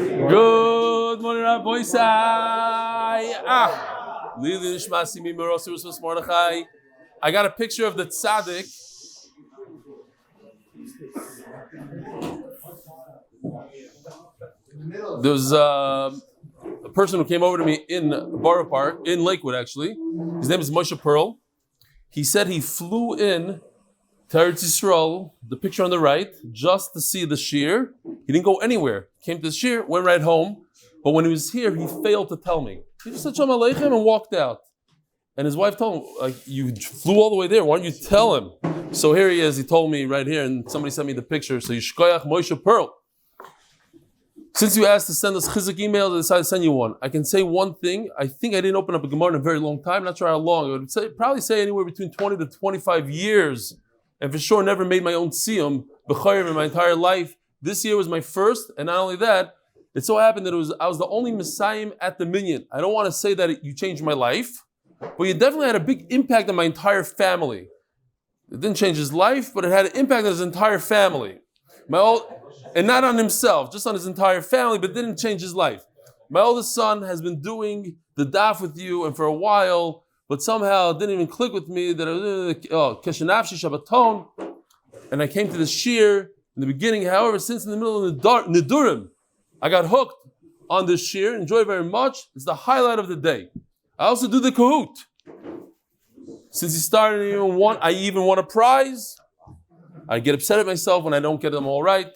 Good morning, Rabbi Sai. Nishmas Mordechai. I got a picture of the tzaddik. There was a person who came over to me in Borough Park, in Lakewood actually. His name is Moshe Pearl. He said he flew in to Eretz Yisroel, the picture on the right, just to see the Shiur. He didn't go anywhere. Came to the Shiur, went right home. But when he was here, he failed to tell me. He just said Shalom Aleichem and walked out. And his wife told him, like, you flew all the way there. Why don't you tell him? So here he is. He told me right here, and somebody sent me the picture. So Yishkoyach Moshe Pearl. Since you asked to send us chizuk emails, I decided to send you one. I can say one thing. I think I didn't open up a Gemara in a very long time. Not sure how long. I would probably say anywhere between 20 to 25 years. And for sure, never made my own siyum b'chayim in my entire life. This year was my first, and not only that, it so happened that I was the only Messiah at the minyan. I don't want to say that you changed my life, but you definitely had a big impact on my entire family. It didn't change his life, but it had an impact on his entire family. And not on himself, just on his entire family, but didn't change his life. My oldest son has been doing the daf with you, and for a while, but somehow it didn't even click with me that Keshenafshi Shabbaton, and I came to the Shiur in the beginning. However, since in the middle of the Nidurim, I got hooked on this Shiur, enjoy it very much. It's the highlight of the day. I also do the Kahoot. Since he started, I even won a prize. I get upset at myself when I don't get them all right.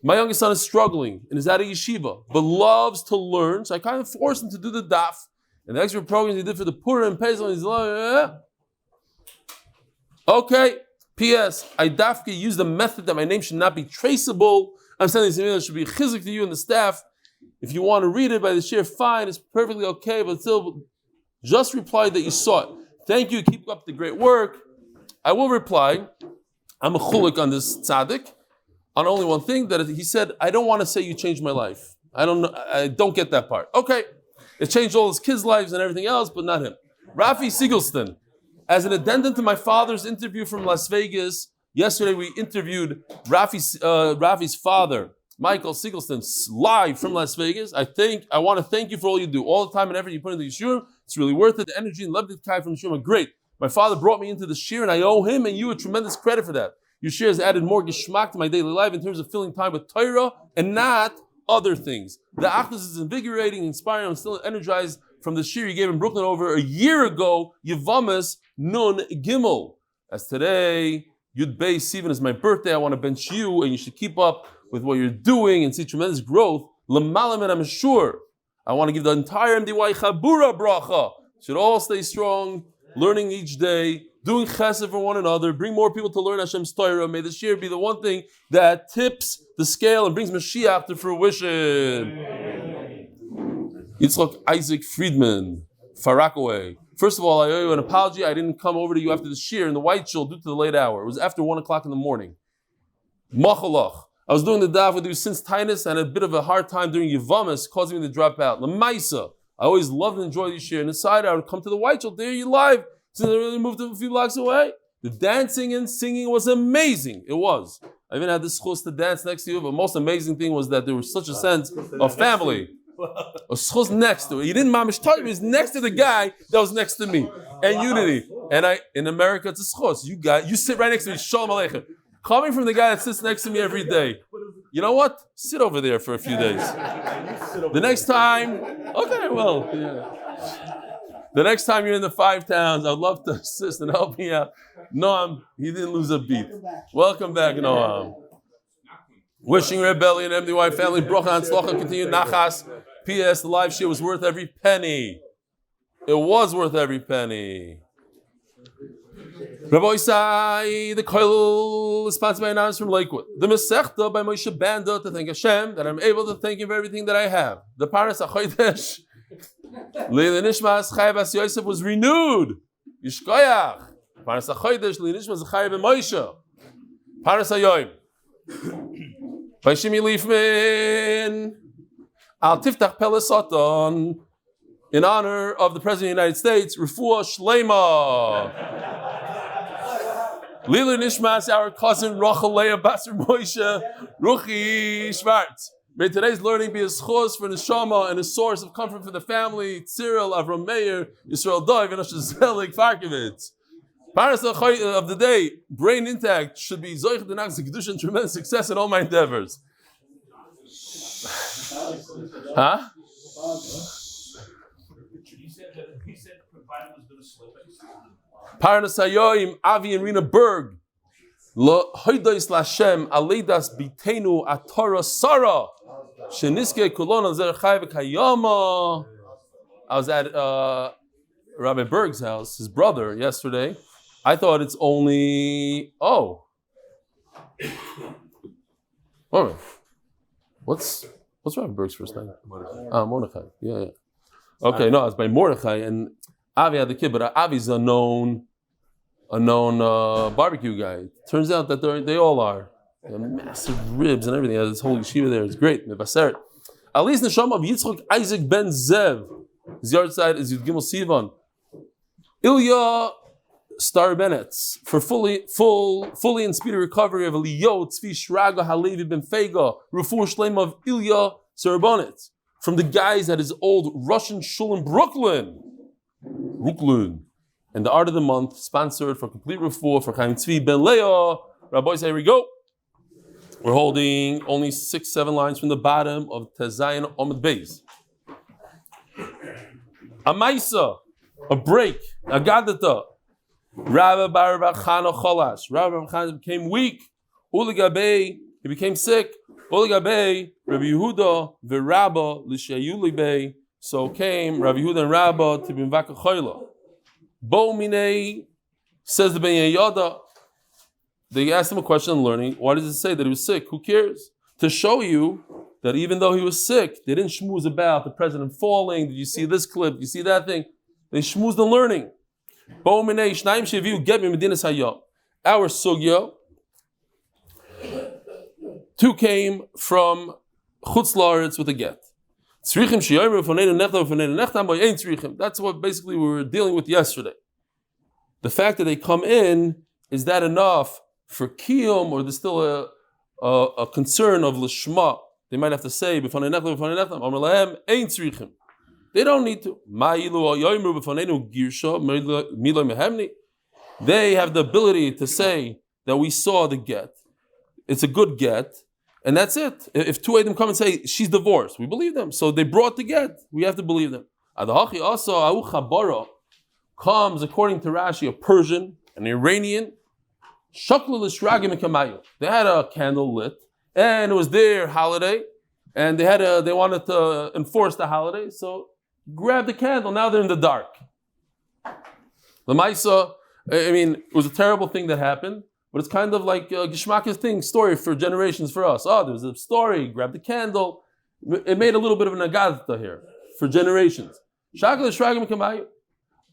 My youngest son is struggling and is out of yeshiva, but loves to learn, so I kind of forced him to do the daf. And the extra programs he did for the Purim and Pesach, he's like, okay. P.S. I dafke use the method that my name should not be traceable. I'm sending this email that should be chizuk to you and the staff. If you want to read it by the Shiur, fine, it's perfectly okay, but still, just reply that you saw it. Thank you, keep up the great work. I will reply. I'm a chulik on this tzaddik, on only one thing, that he said, I don't want to say you changed my life. I don't get that part. Okay, it changed all his kids' lives and everything else, but not him. Rafi Siegelston, as an addendum to my father's interview from Las Vegas, yesterday we interviewed Rafi's father, Michael Siegelston, live from Las Vegas. I want to thank you for all you do, all the time and effort you put into the Shiur. It's really worth it. The energy and love that Kai from the Shiur are great. My father brought me into the Shiur, and I owe him and you a tremendous credit for that. Your Shiur has added more geschmack to my daily life in terms of filling time with Torah and not other things. The Achdus is invigorating, inspiring. I'm still energized from the Shiur you gave in Brooklyn over a year ago, Yevamis Nun Gimel. As today, Yud Beis Sivan is my birthday, I want to bench you, and you should keep up with what you're doing and see tremendous growth. L'malam, and I'm sure I want to give the entire MDY Chabura bracha. Should all stay strong, learning each day, doing chesed for one another, bring more people to learn Hashem's Torah. May this year be the one thing that tips the scale and brings Mashiach to fruition. Yitzchak Isaac Friedman, Far Rockaway. First of all, I owe you an apology. I didn't come over to you after the Shiur in the White Shul due to the late hour. It was after 1 o'clock in the morning. Machalach. I was doing the daf with you since Tainus and had a bit of a hard time during Yevamis, causing me to drop out. Lamaisa. I always loved and enjoyed the Shiur. And aside, I would come to the White Shul. There you live. Since I really moved a few blocks away. The dancing and singing was amazing. It was. I even had the schus to dance next to you, but most amazing thing was that there was such a sense of family. A schus next to it. He didn't mamish touch me. He was next to the guy that was next to me. And unity. And in America, it's a schus. You sit right next to me. Shalom Aleichem. Coming from the guy that sits next to me every day. You know what? Sit over there for a few days. The next time, okay, well, yeah. The next time you're in the 5 towns, I'd love to assist and help me out. Noam, he didn't lose a beat. Welcome back, Noam. Wishing Rebellion, MDY family, Brocha and Slocha, continue Nachas. P.S. The live Shiur was worth every penny. It was worth every penny. Rabbi Isai, the Koil is sponsored by anonymous from Lakewood. The Masechta by Moshe Banda to thank Hashem that I'm able to thank Him for everything that I have. The Paras HaChodesh, Leah Nishmas, Chayv Yosef was renewed. Yishkoyach. Paras HaChodesh, Leah Nishmas, Chayv Moshe. Paras HaYoim. By Shimi Liefman. Al Tiftach Pelesoton. In honor of the President of the United States, Refuah Shlema. Lila Nishmas, our cousin Rochel Leah Basar Moshe, Ruchie Schwartz. May today's learning be a zechus for Neshama and a source of comfort for the family. Tzirel, Avrohom Mayer, Yisroel, Zelig, Farkovits. Paras of the day, brain intact, should be Zoich Denach Kedusha and tremendous success in all my endeavors. Huh? He said provided was going to slip. Paras Hayoim, Avi and Rina Burg. Lehodos Hashem, betenu, A'tara. Sheniske Kulon Zechus Kayama. I was at Rabbi Berg's house, his brother, yesterday. I thought it's only What's Rabbi Berg's first name? Mordechai. Yeah. Okay, no, it's by Mordechai, and Avi had the kid, but Avi's a known barbecue guy. Turns out that they all are. They have massive ribs and everything. This whole yeshiva there is great. Mevaseret. At least Neshama of Yitzchak Isaac ben Zev. His yard side is Yud Gimel Sivan. Ilya Starobinets for fully and speedy recovery of Eliyahu Zvi Shraga HaLevi ben Fega, Refuah Shlema of Ilya Sarobinetz, from the guys at his old Russian shul in Brooklyn. And the Art of the Month, sponsored for complete refuah for Chaim Tzvi ben Leah. Rabbi, here we go. We're holding only 6-7 lines from the bottom of Tezayin Amud Beis. A Maisa, a break, a Gadata. Rabbi Bar Chana Cholash. Rabbi Chana became weak. Uligabei, he became sick. Uligabei, Rabbi Yehuda, Virabba, Lishayulibei. So came Rabbi Yehuda and Rabba to be Mvaka Choyla. Bo Minei, says the Ben Yoda. They asked him a question on learning. Why does it say that he was sick? Who cares? To show you that even though he was sick, they didn't schmooze about the president falling. Did you see this clip? Did you see that thing? They schmoozed on learning. Our sugya, 2 came from Chutz La'aretz with a get. That's what basically we were dealing with yesterday. The fact that they come in, is that enough for kiyum, or there's still a concern of lishma? They might have to say, they don't need to. They have the ability to say that we saw the get. It's a good get, and that's it. If 2 of them come and say she's divorced, we believe them. So they brought the get. We have to believe them. Adahachi also comes, according to Rashi, a Persian, an Iranian. They had a candle lit, and it was their holiday, and they wanted to enforce the holiday, so grab the candle. Now they're in the dark. The Maisa, it was a terrible thing that happened, but it's kind of like a Gishmakis story for generations for us. There's a story, grab the candle. It made a little bit of an agadta here for generations.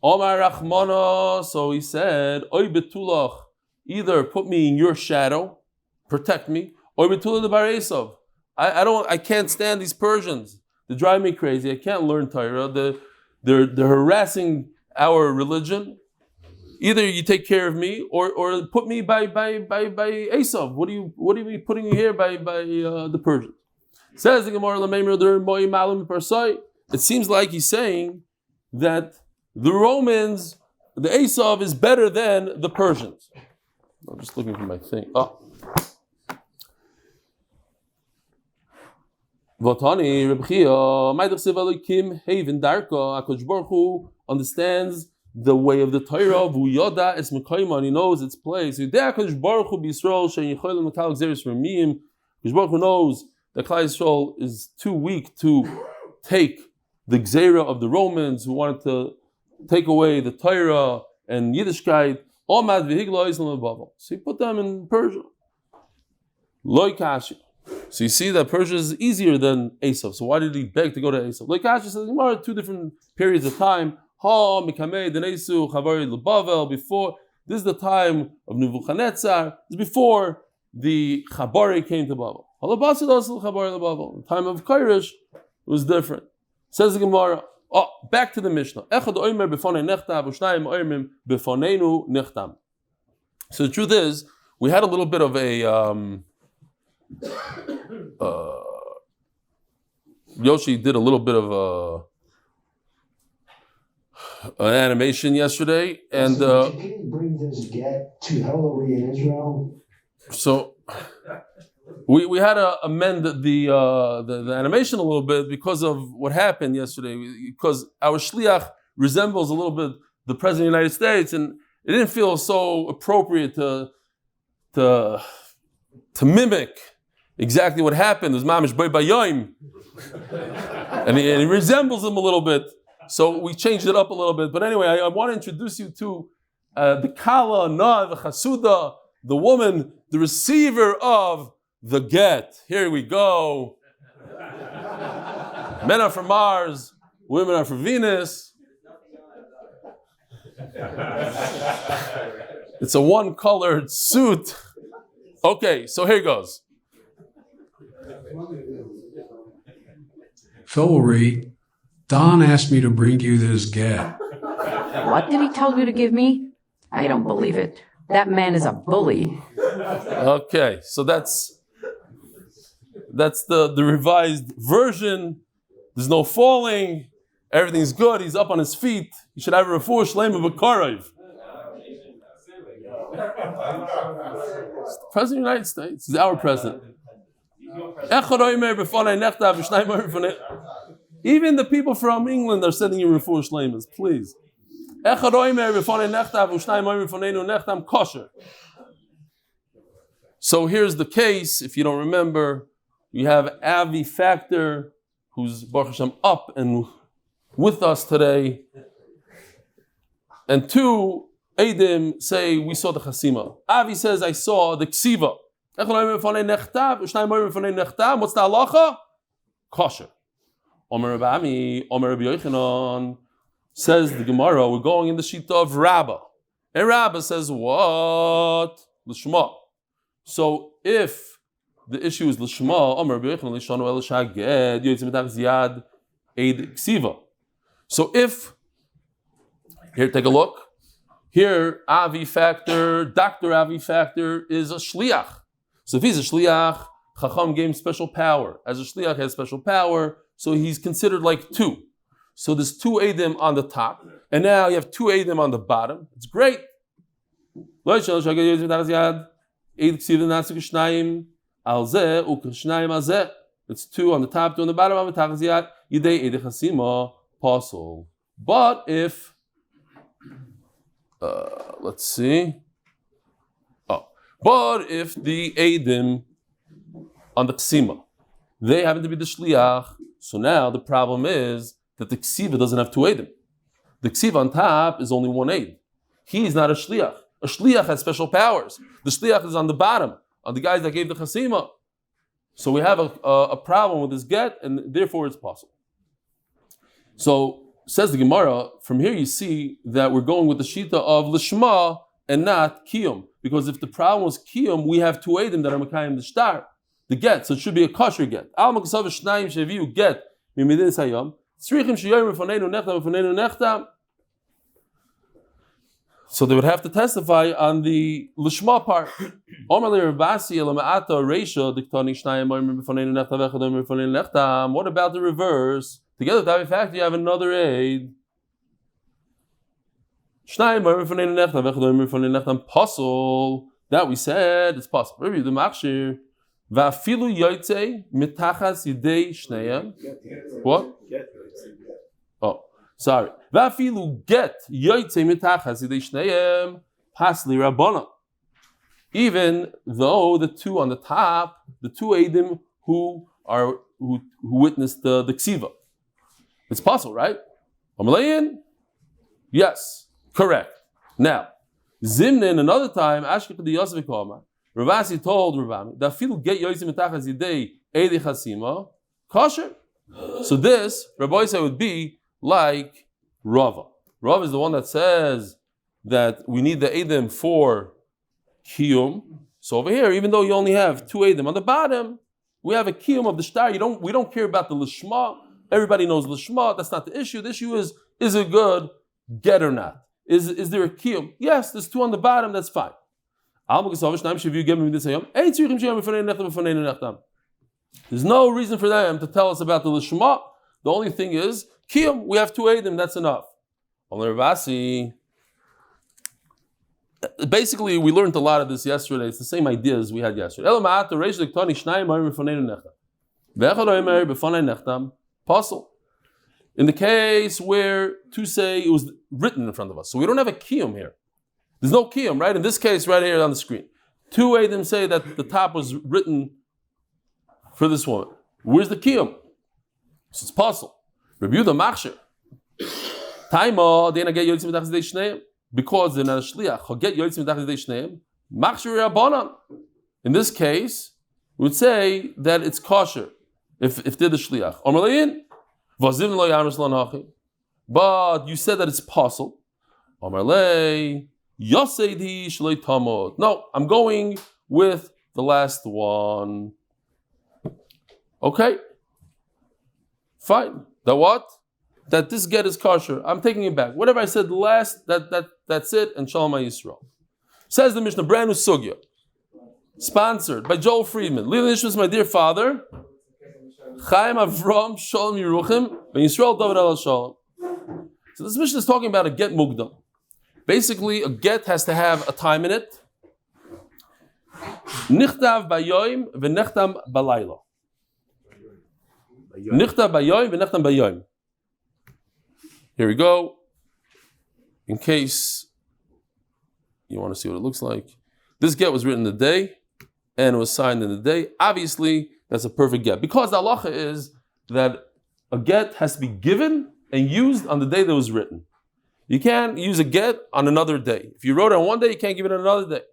Omar Rachmana, so he said, Oy betulach, either put me in your shadow, protect me, or betulach the bar Esav. I can't stand these Persians. They drive me crazy. I can't learn Torah. They're harassing our religion. Either you take care of me, or put me by Esav. What are we putting you here by the Persians? Says the Gemara, it seems like he's saying that the Romans, the Esav is better than the Persians. I'm just looking for my thing. Vatani Rebchia, Maidachsev Elokim Haven Darka, Akadosh Baruch Hu understands the way of the Torah. Vuyoda es Mekayman, he knows its place. Akadosh Baruch Hu b'Yisrael shein yicholim metalak zeres remiyim. Akadosh Baruch Hu knows that Klal Yisrael is too weak to take the Gzeira of the Romans who wanted to take away the Torah and Yiddishkeit. Omad v'higla Islam above. So he put them in Persia. Loi kashi. So you see that Persia is easier than Esav. So why did he beg to go to Esav? Loi kashi says, 2 different periods of time. Ha mikamei denesu chavari lebavel. Before, this is the time of Nebuchadnezzar. This is before the Chabari came to Babel. Halabasi also Chabari lebavel. The time of Kairosh was different. Says the Gemara. Back to the Mishnah. So the truth is, we had a little bit of a Yoshi did a little bit of an animation yesterday, and Can you bring this get to Hillary in Israel? so we had to amend the animation a little bit because of what happened yesterday. Because our shliach resembles a little bit the President of the United States, and it didn't feel so appropriate to mimic exactly what happened. There's mamish boy bayoim, and he resembles him a little bit. So we changed it up a little bit. But anyway, I want to introduce you to the Kala, Na, the Chasuda, the woman, the receiver of the get. Here we go. Men are for Mars, women are for Venus. It's a one-colored suit. Okay, so here goes. Hillary, Don asked me to bring you this get. What did he tell you to give me? I don't believe it. That man is a bully. Okay, so that's the revised version. There's no falling. Everything's good. He's up on his feet. He should have a refuah shleima b'karayv. It's the President of the United States. He's our president. Even the people from England are sending you refuah shleimas, please. So here's the case. If you don't remember, you have Avi Factor, who's Baruch Hashem up and with us today, and two Eidim say we saw the chasima. Avi says I saw the ksiva. What's the halacha? Kosher. Omer Rabbi Omer Rabbi Yochanan, says the Gemara, we're going in the shita of Rabbah. And Rabbah says what? L'shma. So if the issue is l'shma, Omer Rabbi Yochanan l'shanu el shaged yotzim mitach ziyad eid ksiva. So if, here take a look. Here Avi Factor, Dr. Avi Factor is a shliach. So if he's a shliach, Chacham gave him special power. As a shliach has special power, so he's considered like two. So there's two Eidim on the top, and now you have two Eidim on the bottom. It's great. It's two on the top, two on the bottom. But if, let's see. But if the Eidim on the ksima, they happen to be the shliach, so now the problem is that the ksiva doesn't have two Eidim. The ksiva on top is only one Eid. He is not a shliach. A shliach has special powers. The shliach is on the bottom, on the guys that gave the chasima. So we have a problem with this get, and therefore it's possible. So says the Gemara, from here you see that we're going with the shita of lishma and not kiyum. Because if the problem was kiyum, we have two Eidim that are mekayim the shtar, the get, so it should be a kosher get. Al makasav shnayim sheviu get mimidin sayom. So they would have to testify on the lishma part. What about the reverse? Together with that fact, you have another aid. Possible that we said it's possible. Review the machshir. What? Oh, sorry. Even though the two on the top, the two Eidim who witnessed the ksiva, it's possible, right? Yes, correct. Now, Zimnin another time, Yosef Ravasi told Ravami that feel get yoyzim mitachas yidei eidi chasima kosher. So this Rabbi said would be like Rava. Rava is the one that says that we need the Eidim for kiyum. So over here, even though you only have two Eidim on the bottom, we have a kiyum of the shtar. We don't care about the lishma. Everybody knows lishma. That's not the issue. The issue is it good get or not? Is there a kiyum? Yes, there's two on the bottom. That's fine. There's no reason for them to tell us about the Lishma. The only thing is, Kiyum, we have 2 Eidim, that's enough. Basically, we learned a lot of this yesterday. It's the same ideas we had yesterday. Puzzle. In the case where to say it was written in front of us. So we don't have a kiyum here. There's no kiyum, right? In this case, right here on the screen. 2 Eidim say that the top was written for this woman. Where's the kiyum? So it's puzzle. Review the machshir. Taima, they get yotzim mitachas dei shneim. Because they're not a shliach. Get yotzim mitachas dei shneim. Machshir rabbanan. In this case, we would say that it's kosher if they're the shliach. But you said that it's possible. No, I'm going with the last one. Okay. Fine. That what? That this get is kosher. I'm taking it back. Whatever I said last, that's it, and Shalom Yisroel. Says the Mishnah, brand new sugya. Sponsored by Joel Friedman. Leah Nishmas, my dear father. Chaim Avrohom Shalom Yeruchim, and Yisroel David al Shalom. So this mission is talking about a get mugdam. Basically, a get has to have a time in it. Nichtav bayoim v'nechtam balayla. Nichtav bayoim v'nechtam bayoim. Here we go. In case you want to see what it looks like. This get was written in the day, and it was signed in the day. Obviously, that's a perfect get. Because the halacha is that a get has to be given and used on the day that it was written. You can't use a get on another day. If you wrote it on one day, you can't give it on another day.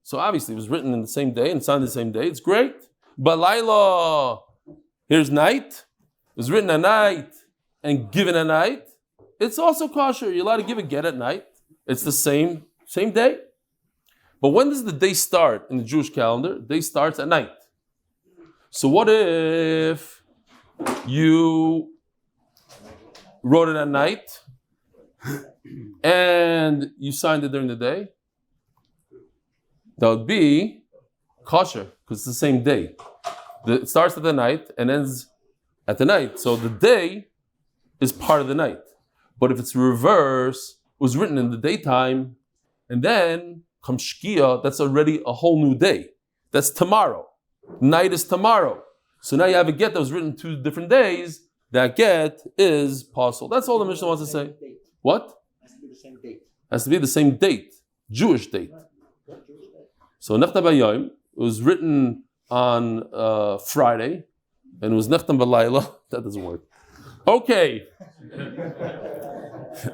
So obviously it was written in the same day and signed the same day. It's great. But Laila, here's night. It was written at night and given at night. It's also kosher. You're allowed to give a get at night. It's the same day. But when does the day start in the Jewish calendar? Day starts at night. So what if you wrote it at night and you signed it during the day? That would be kosher because it's the same day. It starts at the night and ends at the night. So the day is part of the night. But if it's reverse, it was written in the daytime, and then comes Shkia, that's already a whole new day. That's tomorrow. Night is tomorrow. So now you have a get that was written 2 different days. That get is possible. That's all the Mishnah wants to say. What? Has to be the same date. Has to be the same date. Jewish date. So Nechtam Bayoim, it was written on Friday, and it was Nechtam Balayla. That doesn't work. Okay.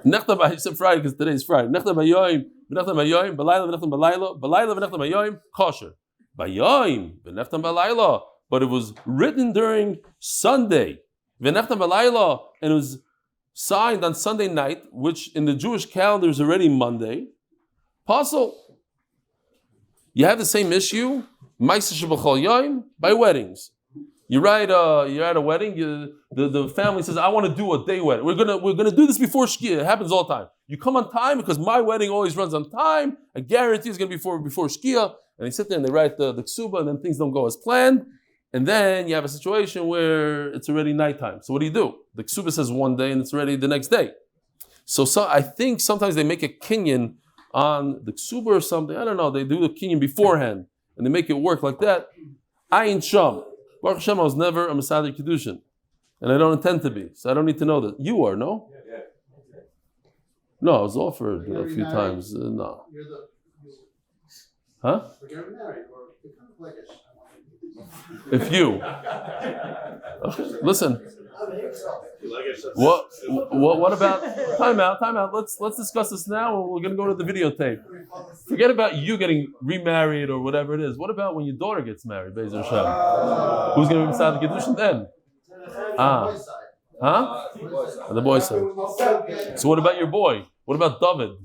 Nechtam Bayoim, you said Friday because today is Friday. Nechtam Bayoim, Nechtam Bayoim, Balayla, Nechtam Balayla, Balayla, Nechtam Bayoim, kosher. Bayoim, Nechtam Balayla, but it was written during Sunday. V'nechtam Balayla, and it was signed on Sunday night, which in the Jewish calendar is already Monday. Apostle, you have the same issue, by weddings. You're at a wedding. The family says, "I want to do a day wedding. We're gonna do this before Shkia." It happens all the time. You come on time because my wedding always runs on time. I guarantee it's gonna be before Shkia. And they sit there and they write the ksuba, and then things don't go as planned. And then you have a situation where it's already nighttime. So what do? The ksuba says one day, and it's already the next day. So I think sometimes they make a kinyan on the ksuba or something. I don't know. They do the kinyan beforehand, and they make it work like that. Ayin sham. Baruch Hashem, I was never a Masadir Kiddushin. And I don't intend to be. So I don't need to know that. You are, no? Yeah. No, I was offered a few times. No. Huh? If you. Okay. Listen. What about time out. Let's discuss this now. We're gonna go to the videotape. Forget about you getting remarried or whatever it is. What about when your daughter gets married, Be'ez Hashem? Who's gonna be Masadir Kiddushin then? Huh? The boy side. So what about your boy? What about David?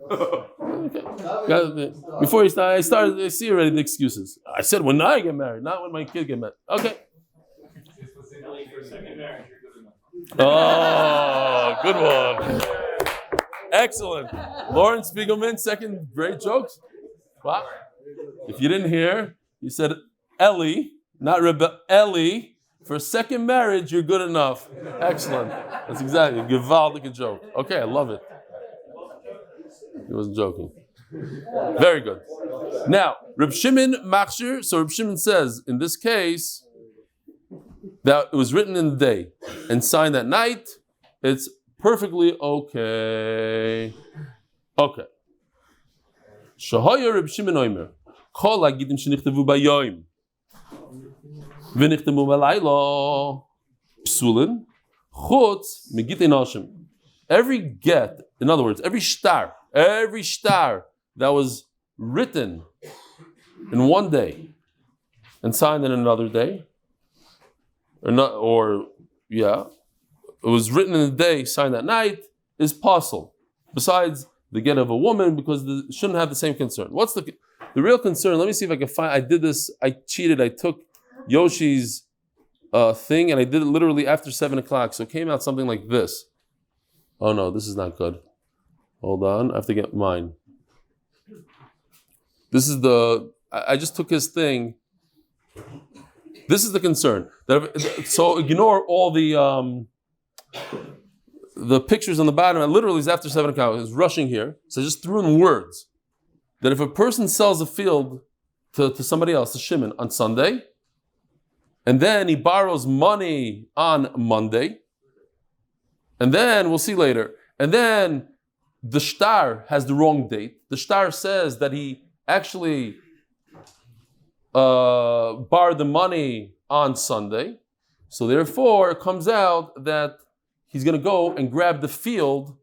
Okay. Before I see already the excuses. I said when I get married, not when my kid get married. Okay. Oh, good one. Excellent. Lauren Spiegelman, second great jokes. Wow. If you didn't hear, you said Eli not Rebbe Eli. For a second marriage, you're good enough. Excellent. That's exactly a gewaldige joke. Okay, I love it. He wasn't joking. Very good. Now, Reb Shimon Machshir. So Reb Shimon says, in this case, that it was written in the day and signed that night. It's perfectly okay. Okay. Shahaya Reb Shimon Omer. Kol hagittin shenichtavu bayoim v'nichtamu b'layla psulin chutz megittin Hashem. Every get, in other words, every shtar that was written in one day and signed in another day, it was written in the day, signed that night, is possible. Besides the get of a woman, because they shouldn't have the same concern. What's the real concern? Let me see if I can find. I did this. I cheated. I took Yoshi's thing and I did it literally after 7 o'clock. So it came out something like this. Oh no, this is not good. Hold on, I have to get mine. This is I just took his thing. This is the concern. So ignore all the pictures on the bottom. It literally is after 7 o'clock. I was rushing here. So I just threw in words. That if a person sells a field to somebody else, to Shimon, on Sunday, and then he borrows money on Monday, and then, we'll see later, and then the shtar has the wrong date. The shtar says that he actually borrowed the money on Sunday. So therefore, it comes out that he's going to go and grab the field.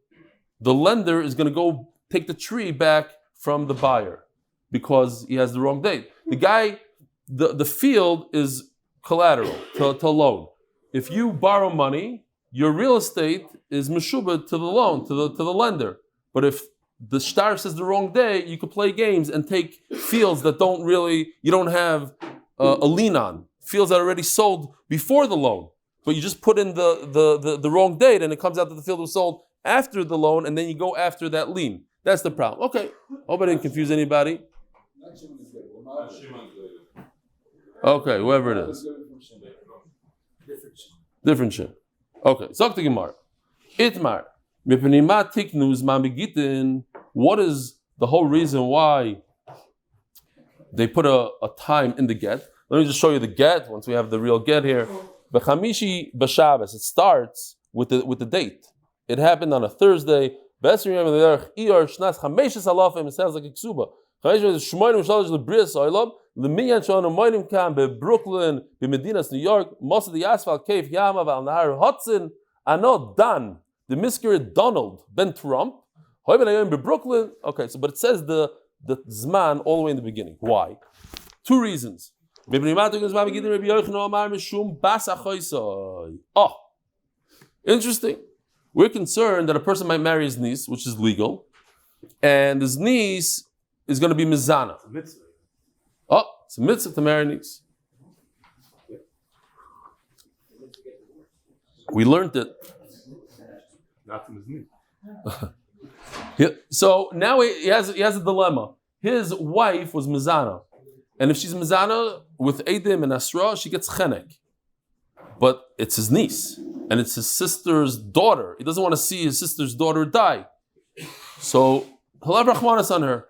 The lender is going to go take the tree back from the buyer because he has the wrong date. The guy, the field is collateral to loan. If you borrow money, your real estate is meshubah to the loan, to the lender. But if the shtar says the wrong day, you could play games and take fields that you don't have a lien on. Fields that are already sold before the loan. But you just put in the wrong date and it comes out that the field was sold after the loan and then you go after that lien. That's the problem. Okay. Hope I didn't confuse anybody. Okay, whoever it is. Different shit. Okay, Zok the Gemara. Itmar. What is the whole reason why they put a time in the get? Let me just show you the get once we have the real get here. B'chamishi b'Shabbos. It starts with the date. It happened on a Thursday. It sounds like a ksuba. Brooklyn, Medinas, New York, most of the asphalt cave, Yama, Nahar, Hudson, Anod, Dan, the miscarried Donald, Ben Trump, Brooklyn. Okay, so but it says the Zman all the way in the beginning. Why? 2 reasons. Oh, interesting. We're concerned that a person might marry his niece, which is legal, and his niece is going to be mizana. Oh, it's a mitzvah to marry a niece. We learned it. Not from his niece. So now he has a dilemma. His wife was mizana, and if she's mizana with Edim and Asra, she gets chenek. But it's his niece, and it's his sister's daughter. He doesn't want to see his sister's daughter die. So he'll have rachmanas on her.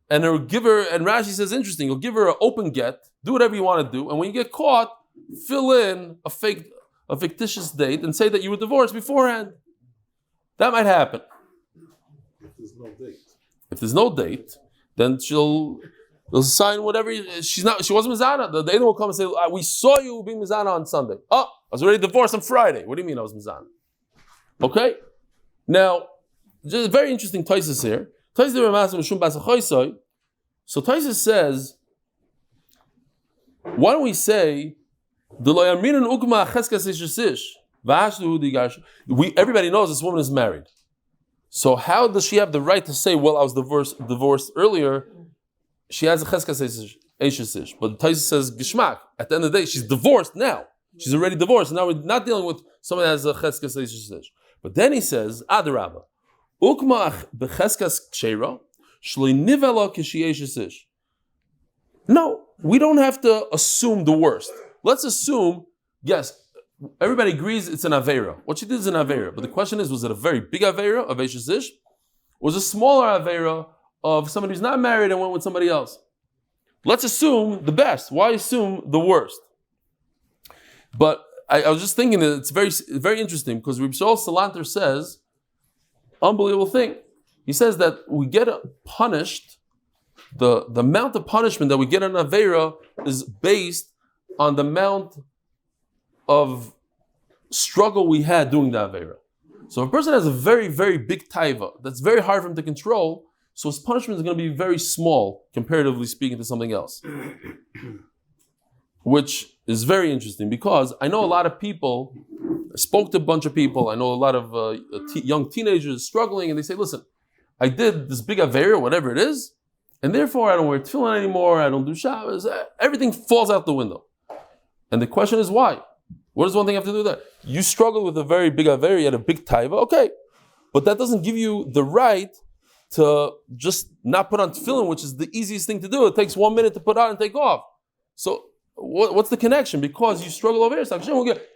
And he'll give her, and Rashi says, interesting, he'll give her an open get, do whatever you want to do, and when you get caught, fill in a fictitious date and say that you were divorced beforehand. That might happen. If there's no date, then she'll sign whatever. She wasn't mizana. The Eidin will come and say, we saw you being mizana on Sunday. Oh, I was already divorced on Friday. What do you mean I was mizana? Okay? Now, just very interesting Taisus here. So Taisus says, why don't we say everybody knows this woman is married. So how does she have the right to say, well, I was divorced earlier? She has a cheskas eishes. But Taisus says, Gishmak, at the end of the day, she's divorced now. She's already divorced. Now we're not dealing with someone that has a cheskas eishes. But then he says, Adarabba. No, we don't have to assume the worst. let's assume, yes, everybody agrees it's an Aveira. What she did is an Aveira. But the question is, was it a very big Aveira of Eishes Ish? Was a smaller Aveira of somebody who's not married and went with somebody else? Let's assume the best. Why assume the worst? But I was just thinking that it's very, very interesting because Reb Shaul Salanter says, unbelievable thing. He says that we get punished, the amount of punishment that we get on Aveira is based on the amount of struggle we had doing the Aveira. So if a person has a very, very big taiva, that's very hard for him to control, so his punishment is going to be very small, comparatively speaking, to something else. Which is very interesting, because I know a lot of people, I spoke to a bunch of people, I know a lot of young teenagers struggling, and they say, listen, I did this big Aveira, whatever it is, and therefore I don't wear tefillin anymore, I don't do Shabbos, everything falls out the window. And the question is why? What does one thing have to do with that? You struggle with a very big Aveira, you had a big taiva, okay. But that doesn't give you the right to just not put on tefillin, which is the easiest thing to do. It takes 1 minute to put on and take off. So what's the connection? Because you struggle over here.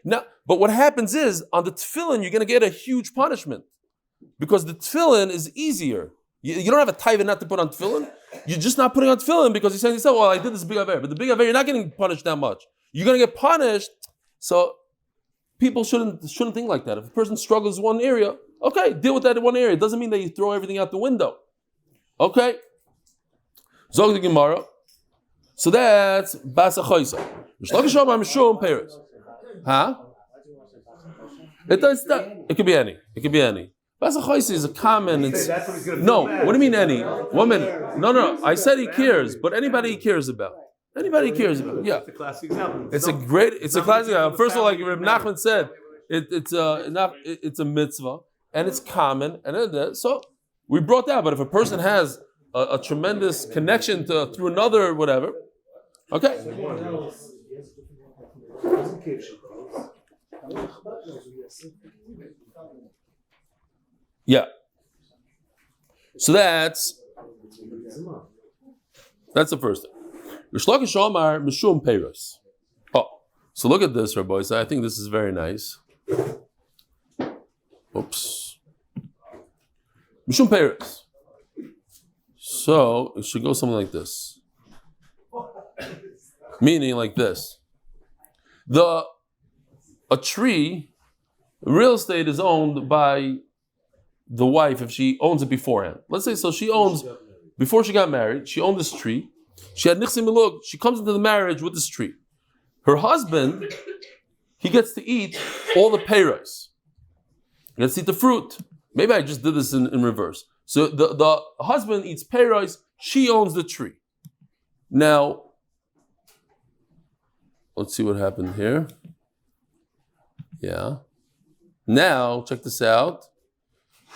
Now, but what happens is, on the tefillin, you're going to get a huge punishment. Because the tefillin is easier. You don't have a taiva not to put on tefillin. You're just not putting on tefillin because you're saying to yourself, well, I did this big Aveira. But the big Aveira, you're not getting punished that much. You're going to get punished. So people shouldn't think like that. If a person struggles in one area, okay, deal with that in one area. It doesn't mean that you throw everything out the window. Okay? Zog the Gemara. So that's Basa Choysa. Huh? It could be any. It could be any. Basa Choysa is a common. No, what do you mean any? 1 minute. No. I said he cares, but anybody he cares about. Anybody cares about. Yeah. It's a classic example. It's a classic example. First of all, like Reb Nachman said, it's a mitzvah and it's common, and so we brought that. But if a person has a tremendous connection through another whatever, okay. Yeah. So that's the first thing. Oh, so look at this, Rabbi. I think this is very nice. Oops. Mishum Peres. So it should go something like this. Meaning like this. A tree, real estate is owned by the wife if she owns it beforehand. Let's say so she owns, before she got married, she owned this tree. She had nichsim milug. She comes into the marriage with this tree. Her husband, he gets to eat all the peiros. He gets to eat the fruit. Maybe I just did this in reverse. So the husband eats peiros. She owns the tree. Now, let's see what happened here. Yeah. Now, check this out.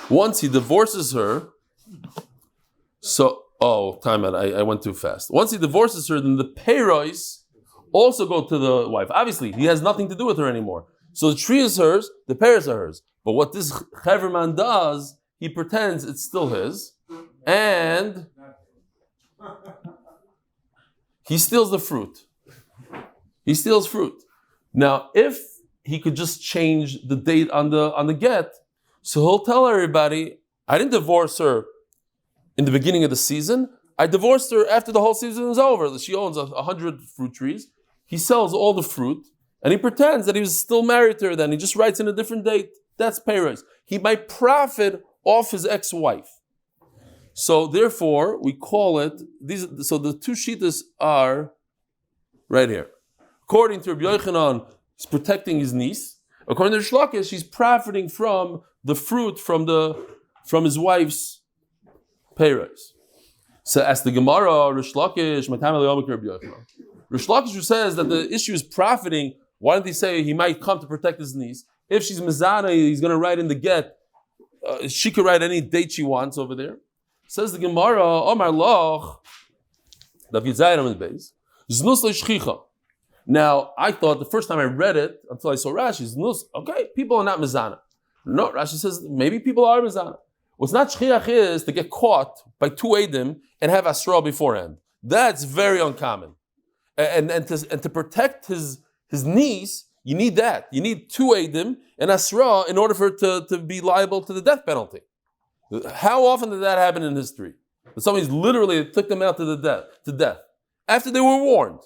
Once he divorces her, time out. I went too fast. Once he divorces her, then the peiros also go to the wife. Obviously, he has nothing to do with her anymore. So the tree is hers, the peiros are hers. But what this chaverman does, he pretends it's still his, and he steals the fruit. He steals fruit. Now, if he could just change the date on the get, so he'll tell everybody, I didn't divorce her in the beginning of the season. I divorced her after the whole season was over. She owns 100 fruit trees. He sells all the fruit, and he pretends that he was still married to her then. He just writes in a different date. That's peiros. He might profit off his ex-wife. So therefore, we call it, so the two shittas are right here. According to Rabbi Yochanan, he's protecting his niece. According to Shlakish, he's profiting from the fruit from his wife's peiros. So as the Gemara, Rish Lakish, Rish Lakish who says that the issue is profiting, why didn't he say he might come to protect his niece? If she's Mizana, he's going to write in the get. She could write any date she wants over there. Says the Gemara, Omar Loch, Daf Amud Beis, Znus le'shchicha. Now, I thought the first time I read it, until I saw Rashi, Znus, okay, people are not Mizana. No, Rashi says maybe people are Mizana. What's not shchiach is to get caught by two Eidim and have Asra beforehand. That's very uncommon. And to protect his his niece, you need that. You need 2 Eidim and Asra in order for it to be liable to the death penalty. How often did that happen in history? That somebody's literally took them out to death after they were warned.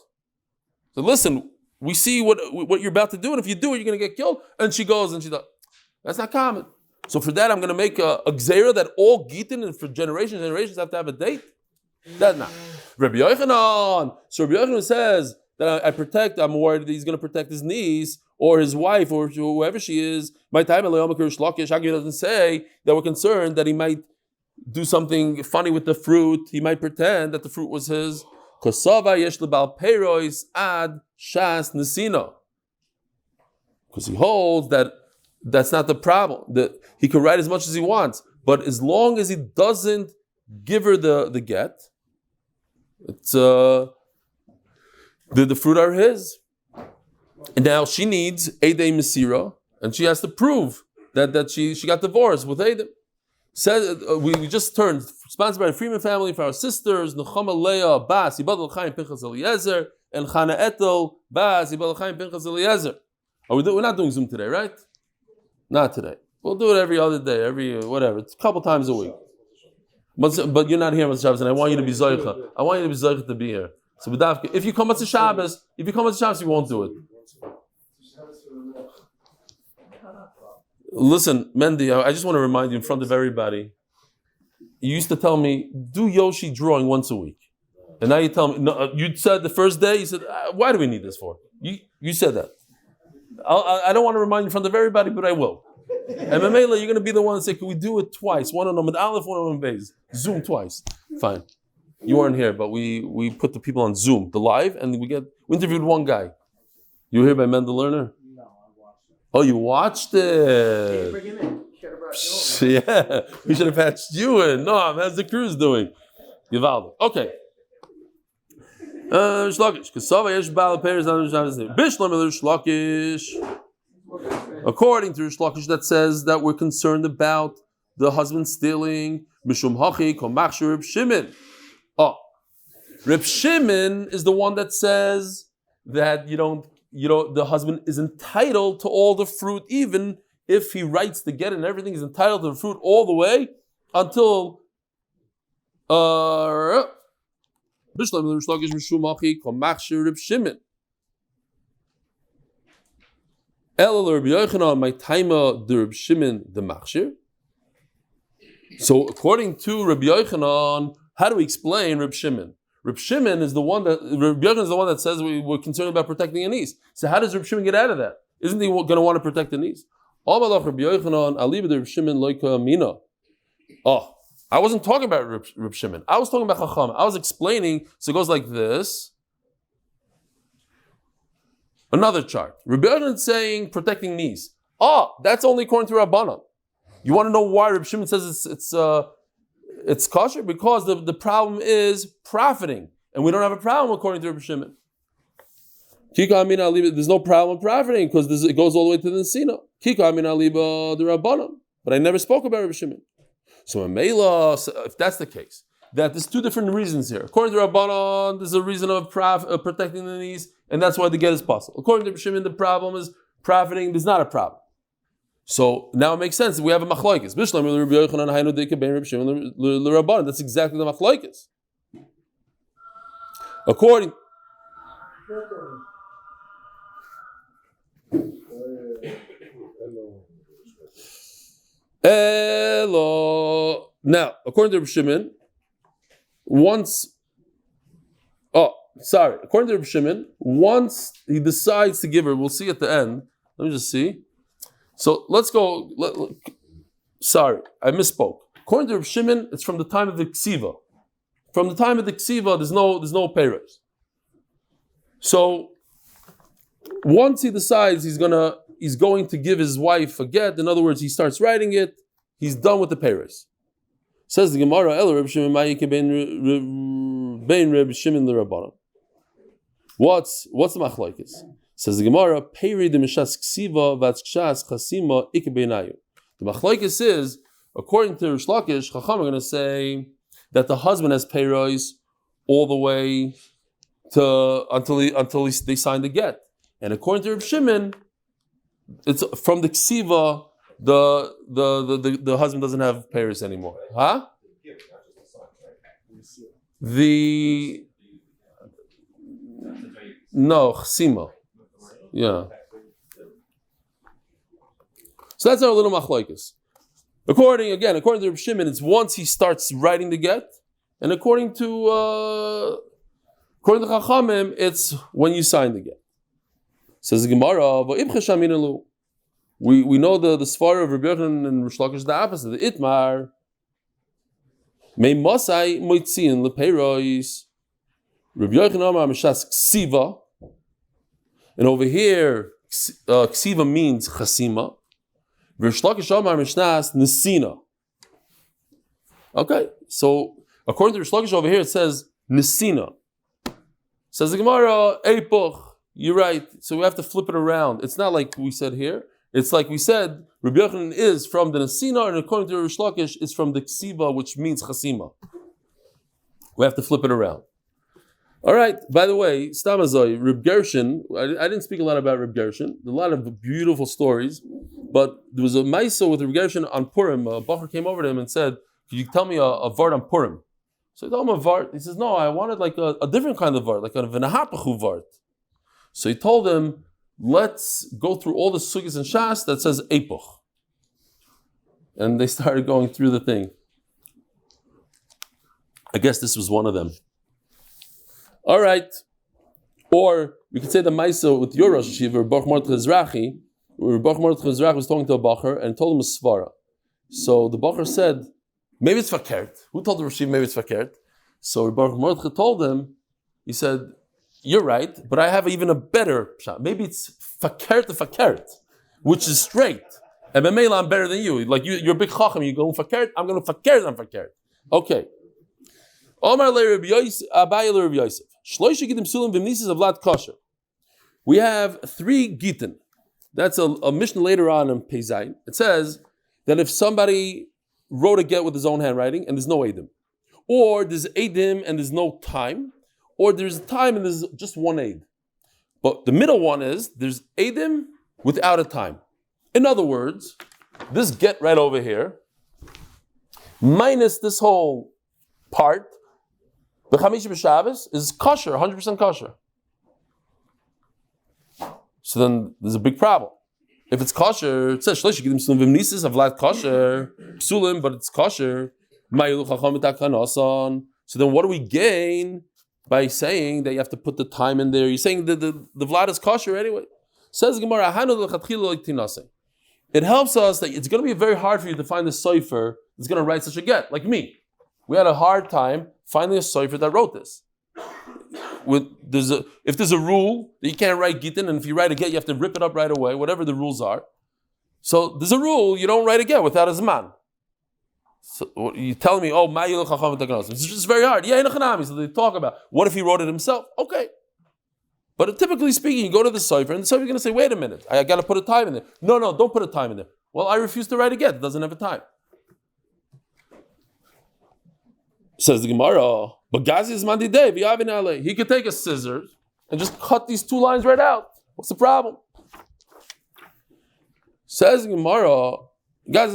So listen, we see what you're about to do, and if you do it, you're going to get killed. And she goes and she does. That's not common. So for that, I'm going to make a gzera that all Gittin and for generations have to have a date. That's not. Rabbi Yochanan. So Rabbi Yochanan says that I'm worried that he's going to protect his niece or his wife or whoever she is. My time, Shlokish doesn't say that we're concerned that he might do something funny with the fruit. He might pretend that the fruit was his. Because he holds that that's not the problem. That he can write as much as he wants, but as long as he doesn't give her the get, it's the fruit are his. And now she needs Eidei Mesira, and she has to prove that she got divorced with Eidem. Says we just turned sponsored by the Freeman family for our sisters Nechama Leah Bas Yibad L'Chaim Pinchas Eliezer and Chana Etel Bas Yibad L'Chaim Pinchas Eliezer. We're not doing Zoom today, right? Not today. We'll do it every other day, it's a couple times a week. But you're not here on Shabbos, and I want you to be Zechus. I want you to be Zechus to be here. So if you come on Shabbos, you won't do it. Listen, Mendy, I just want to remind you in front of everybody. You used to tell me, do Yoshi drawing once a week. And now you tell me, no, you said the first day, you said, why do we need this for? You said that. I don't want to remind you in front of everybody, but I will. And Mamela, you're going to be the one that say, can we do it twice? One on Amud Aleph, one on Amud Beis. Zoom twice. Fine. You weren't here, but we put the people on Zoom, the live, and we interviewed one guy. You were here by Mendel Lerner? No, I watched it. Oh, you watched it? Can you bring him in? Yeah, we should have patched you in. No, how's the cruise doing? Givaldi. Okay. Shlokish. According to Shlokish, that says that we're concerned about the husband stealing. Mishum hachi komachshir Reb Shimon. Oh, Reb Shimon is the one that says that the husband is entitled to all the fruit, even if he writes the get and everything. He's entitled to the fruit all the way until Bishlam Shlokish Mishum hachi komachshir Reb Shimon. El Rabbi Yochanan my taima the Reb Shimon the machshir. So according to Rabbi Yochanan, how do we explain Reb Shimon? Reb Shimon is the one that says we're concerned about protecting a niece. So how does Reb Shimon get out of that? Isn't he going to want to protect the niece? Oh, I wasn't talking about Reb Shimon. I was talking about Chacham. I was explaining. So it goes like this. Another chart. Rabbi Yochanan is saying protecting niece. That's only according to Rabbanan. You want to know why Rabbi Shimon says it's kosher? Because the problem is profiting, and we don't have a problem according to Rabbi Shimon. There's no problem profiting because it goes all the way to the Nesina. The Rabbanan. But I never spoke about Rabbi Shimon. So if that's the case, that there's 2 different reasons here. According to Rabbanan, there's a reason of protecting the niece, and that's why the get is possible. According to Rabbi Shimon, the problem is profiting. There's not a problem. So now it makes sense. We have a machlokes. That's exactly the machlokes. According. Now, according to Rabbi Shimon, according to Rabbi Shimon, once he decides to give her, we'll see at the end. Let me just see. So let's go. I misspoke. According to Rabbi Shimon, it's from the time of the Ksiva. From the time of the Ksiva, there's no payers. So once he decides he's going to give his wife a get, in other words, he starts writing it, he's done with the payers. Says the Gemara, El Rabbi Shimon Ma'ike bein Rabbi Shimon l'Rabbanan. What's the machlokes? Says the Gemara, Peri de Mishas Ksiva Vatskshas Chasima Ik Beinayu. The machlokes is, according to Rish Lakish, Chacham are going to say that the husband has payros all the way to until they sign the get, And according to Reb Shimon, it's from the ksiva, the husband doesn't have payers anymore. Huh? No, chsima. Yeah. So that's our little machlokes. According to Reb Shimon, it's once he starts writing the get, and according to Chachamim, it's when you sign the get. Says the Gemara, we know the Svara of Rabbi Yochanan and Rish Lakish is the opposite. The Itmar, May Motsei Moitziin Lepeiros. Rabbi Yochanan Amar Mishas Ksiva, and over here, Ksiva means Chasima. Rish Lakish Amar Mishnas Nesina. Okay, so according to Rish Lakish over here, it says Nesina. Says the Gemara, Eipoch. You're right. So we have to flip it around. It's not like we said here. It's like we said, Rabbi Yochanan is from the Nesina, and according to Rish Lakish, it's from the Ksiva, which means Chasima. We have to flip it around. All right. By the way, Stamazoi, Reb Gershon, I didn't speak a lot about Reb Gershon. A lot of beautiful stories, but there was a Maiso with Reb Gershon on Purim. A Bacher came over to him and said, "Could you tell me a Vart on Purim?" So he told him a Vart. He says, "No, I wanted like a different kind of Vart, like a V'nahapachu Vart." So he told him, let's go through all the sugis and shas that says epoch. And they started going through the thing. I guess this was one of them. All right. Or we could say the Maisa with your Rosh Hashiva, Baruch Mordechai Ezrachi, where Baruch Mordechai Ezrachi was talking to a Bacher and told him a svara. So the Bacher said, maybe it's fakert. Who told the Rosh Hashiva maybe it's fakert? So Baruch Mordechai told him, he said, you're right, but I have even a better shot. Maybe it's fakert, which is straight. And B'meila, I'm better than you. Like you're a big chacham, you go fakert, I'm going to fakert. Okay. Omar le Rabbi Yosef, Abai le Rabbi Yosef. Shloisha Gittin Psulim v'mnisis of Vlad Kosher. We have 3 Gittin. That's a mission later on in Peizayin. It says that if somebody wrote a get with his own handwriting and there's no Eidim, or there's Eidim and there's no time, or there's time and there's just one aid. But the middle one is, there's Eidim without a time. In other words, this get right over here, minus this whole part, the Chamishi B'Shabbos is kosher, 100% kosher. So then there's a big problem. If it's kosher, it says, Shlosh Gittin Psulim v'mnisis of Vlad kosher, Psulim, but it's kosher. So then what do we gain by saying that you have to put the time in there? You're saying that the Vlad is kosher anyway. Says Gemara, it helps us that it's going to be very hard for you to find a sofer that's going to write such a get, like me. We had a hard time finding a sofer that wrote this. If there's a rule that you can't write Gittin, and if you write a get, you have to rip it up right away, whatever the rules are. So there's a rule, you don't write a get without a zman. So you tell me, oh, it's just very hard. So they talk about, what if he wrote it himself? Okay. But typically speaking, you go to the sofer, and the sofer is going to say, wait a minute, I got to put a time in there. No, don't put a time in there. Well, I refuse to write a get. It doesn't have a time. Says the Gemara, he could take a scissors and just cut these 2 lines right out. What's the problem? Says the Gemara, that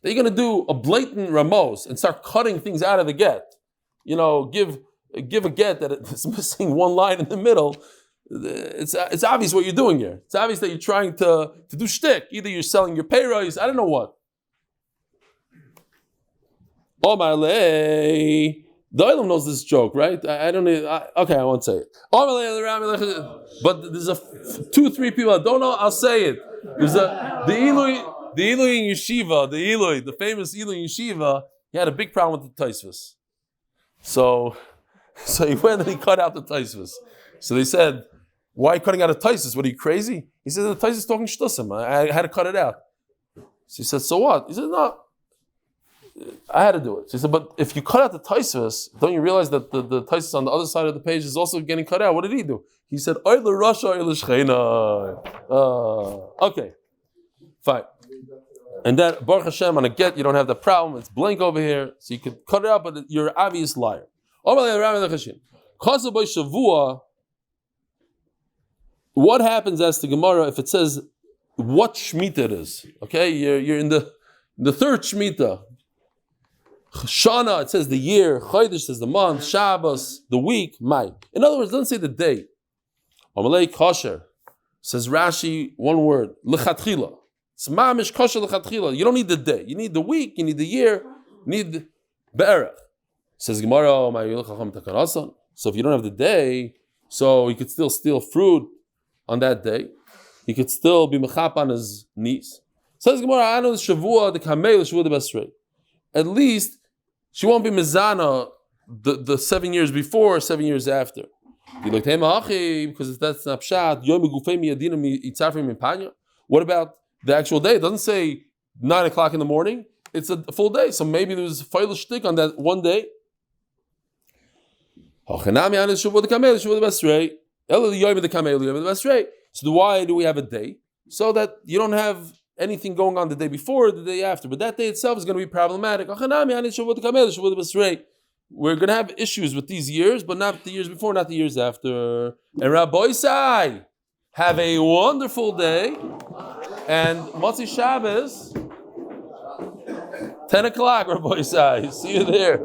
you're going to do a blatant ramos and start cutting things out of the get. You know, give a get that it's missing 1 line in the middle. It's obvious what you're doing here. It's obvious that you're trying to do shtick. Either you're selling your pay rise, I don't know what. The Olam knows this joke, right? I won't say it. But there's 2-3 people that don't know, I'll say it. There's the Ilui in Yeshiva, the famous Ilui in Yeshiva, he had a big problem with the Taisvus. So he went and he cut out the Taisvus. So they said, why are you cutting out a Taisus? What, are you crazy? He said, the Taisus is talking shtusim. I had to cut it out. So he said, so what? He said, no, I had to do it. So he said, but if you cut out the Taisus, don't you realize that the Taisus on the other side of the page is also getting cut out? What did he do? He said, Oy l'Rasha, Oy l'Shcheina. Okay, fine. And then, Baruch Hashem, on a get, you don't have the problem. It's blank over here, so you could cut it out, but you're an obvious liar. Kaza by Shavua. What happens as to Gemara if it says what Shemitah it is? Okay, you're in the third Shemitah. Shana, it says the year. Chodesh says the month. Shabbos, the week. Mai. In other words, it doesn't say the day. Amalei kosher, says Rashi, one word. Lechatchila. It's mamish kosher lechatchila. You don't need the day. You need the week. You need the year. You need be'erach. Says Gemara, so if you don't have the day, so you could still steal fruit on that day. He could still be mechap on his knees. Says Gemara, I know the Shavua, the Kamei, the Shavua, the best rate. At least she won't be mezana the 7 years before, 7 years after. Because that's not pshat. What about the actual day? It doesn't say 9 o'clock in the morning. It's a full day. So maybe there's a feil shtick on that one day. So why do we have a day? So that you don't have anything going on the day before or the day after. But that day itself is going to be problematic. We're going to have issues with these years, but not the years before, not the years after. And Rabbi Sai, have a wonderful day. And Motsei Shabbos, 10 o'clock, Rabbi Sai. See you there.